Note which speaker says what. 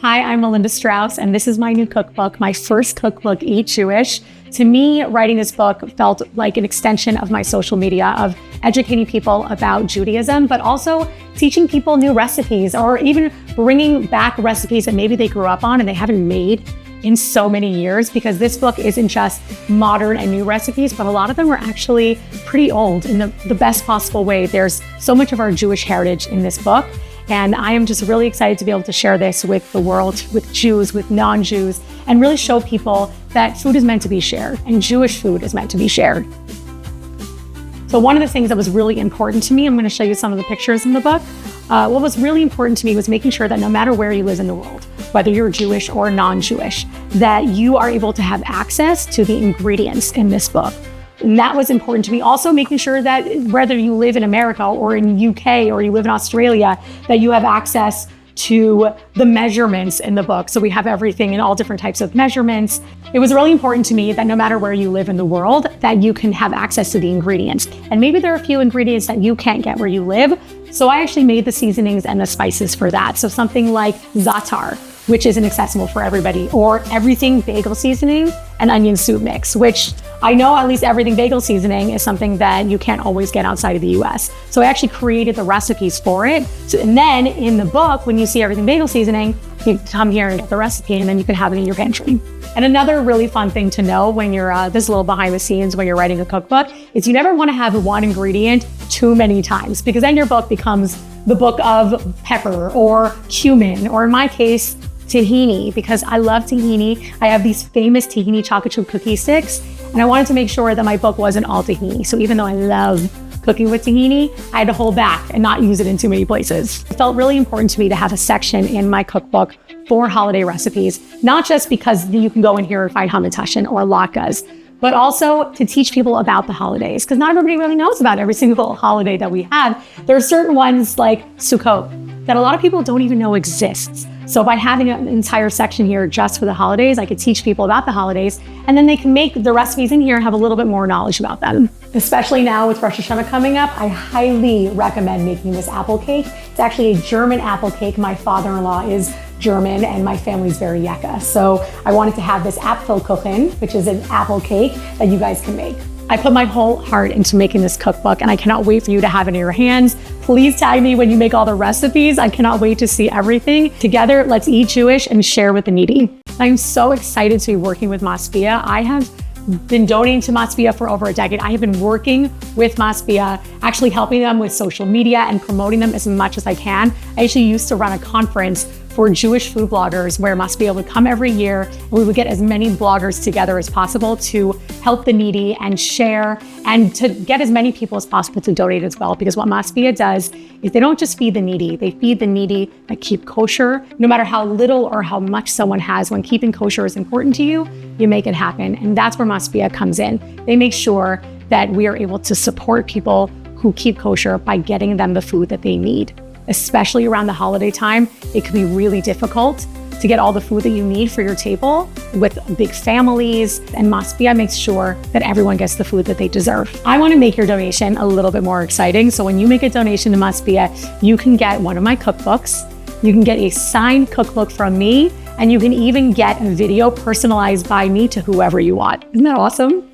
Speaker 1: Hi, I'm Melinda Strauss, and this is my new cookbook, my first cookbook, Eat Jewish. To me, writing this book felt like an extension of my social media, of educating people about Judaism, but also teaching people new recipes, or even bringing back recipes that maybe they grew up on and they haven't made in so many years, because this book isn't just modern and new recipes, but a lot of them are actually pretty old in the best possible way. There's so much of our Jewish heritage in this book. And I am just really excited to be able to share this with the world, with Jews, with non-Jews, and really show people that food is meant to be shared and Jewish food is meant to be shared. So one of the things that was really important to me, I'm going to show you some of the pictures in the book. What was really important to me was making sure that no matter where you live in the world, whether you're Jewish or non-Jewish, that you are able to have access to the ingredients in this book. And that was important to me. Also making sure that whether you live in America or in UK or you live in Australia, that you have access to the measurements in the book. So we have everything in all different types of measurements. It was really important to me that no matter where you live in the world, that you can have access to the ingredients. And maybe there are a few ingredients that you can't get where you live. So I actually made the seasonings and the spices for that. So something like za'atar, which isn't accessible for everybody, or everything bagel seasoning and onion soup mix, which I know at least everything bagel seasoning is something that you can't always get outside of the US. So I actually created the recipes for it. And then in the book, when you see everything bagel seasoning, you come here and get the recipe and then you can have it in your pantry. And another really fun thing to know when you're, this little behind the scenes when you're writing a cookbook, is you never wanna have one ingredient too many times, because then your book becomes the book of pepper or cumin, or in my case, tahini, because I love tahini. I have these famous tahini chocolate chip cookie sticks, and I wanted to make sure that my book wasn't all tahini. So even though I love cooking with tahini, I had to hold back and not use it in too many places. It felt really important to me to have a section in my cookbook for holiday recipes, not just because you can go in here and find hamantashen or latkes, but also to teach people about the holidays, because not everybody really knows about every single holiday that we have. There are certain ones like Sukkot that a lot of people don't even know exists. So by having an entire section here just for the holidays, I could teach people about the holidays, and then they can make the recipes in here and have a little bit more knowledge about them. Especially now with Rosh Hashanah coming up, I highly recommend making this apple cake. It's actually a German apple cake. My father-in-law is German and my family's very Yekka. So I wanted to have this Apfelkuchen, which is an apple cake that you guys can make. I put my whole heart into making this cookbook, and I cannot wait for you to have it in your hands. Please tag me when you make all the recipes. I cannot wait to see everything. Together, let's eat Jewish and share with the needy. I'm so excited to be working with Masbia. I have been donating to Masbia for over a decade. I have been working with Masbia, actually helping them with social media and promoting them as much as I can. I actually used to run a conference for Jewish food bloggers where Masbia would come every year, and we would get as many bloggers together as possible to help the needy and share, and to get as many people as possible to donate as well. Because what Masbia does is they don't just feed the needy, they feed the needy that keep kosher. No matter how little or how much someone has, when keeping kosher is important to you, you make it happen. And that's where Masbia comes in. They make sure that we are able to support people who keep kosher by getting them the food that they need. Especially around the holiday time, it can be really difficult to get all the food that you need for your table with big families, and Masbia makes sure that everyone gets the food that they deserve. I want to make your donation a little bit more exciting. So when you make a donation to Masbia, you can get one of my cookbooks, you can get a signed cookbook from me, and you can even get a video personalized by me to whoever you want. Isn't that awesome?